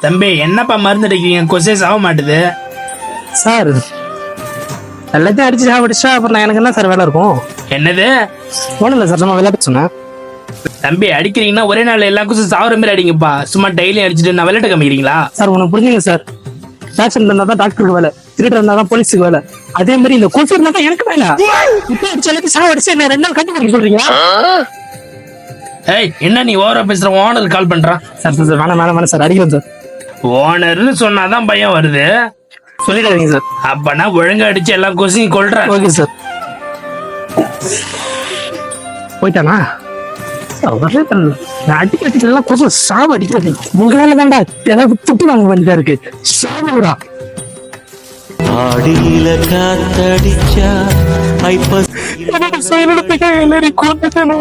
தம்பி என்னப்பா மருந்து அடிக்கிறீங்க? கொசே சாக மாட்டுது. சார் எல்லாத்தையும் அடிச்சு சாப்பிடுச்சா அப்புறம் எனக்கு என்ன சார் வேலை இருக்கும்? என்னது? ஒன்றும் இல்லை சார், நம்ம விளையாட்டு சொன்னேன். தம்பி அடிக்கிறீங்கன்னா ஒரே நாள் எல்லா கொசும் சாகுற மாதிரி அடிங்கப்பா. சும்மா டெய்லியும் அடிச்சுட்டு நான் விளையாட்டு காமிக்கிறீங்களா? சார் உனக்கு புரிஞ்சுங்க சார், பேஷண்ட் இருந்தால் தான் டாக்டருக்கு வேலை, திருட்டு இருந்தால் தான் போலீஸுக்கு வேலை, அதே மாதிரி இந்த கொசு இருந்தால் தான் எனக்கு வேலை. இப்போ அடிச்சு எல்லாத்தையும் சாவடிச்சு என்ன 2 நாள் கண்டுபிடிக்க சொல்றீங்க? ஏய் என்ன நீ ஓவரா பேசுற? ஓனர் கால் பண்றான். சார் சார் வேணாம் வேணாம் வேணாம் சார், அடிக்கிறேன் சார். ஓனர்னு சொன்னாதான் பயம் வருது. சொல்லிடாதீங்க சார். அப்பனா ஒழுங்கா அடிச்சு எல்லா கொசையும் கொல்றேன். Okay sir. போயிட்டானா? வரவே தெரியல. நான் அடிக்கிறதுலாம் கொசு சாவ அடிக்கிறது உங்களால தான்டா ஏதாவது துட்டு வாங்க வேண்டியதா இருக்கு. சாவுடா. ஆடியில காத்தடிச்சா ஐப்ப எல்லாரும் கொண்டுட்டேனே.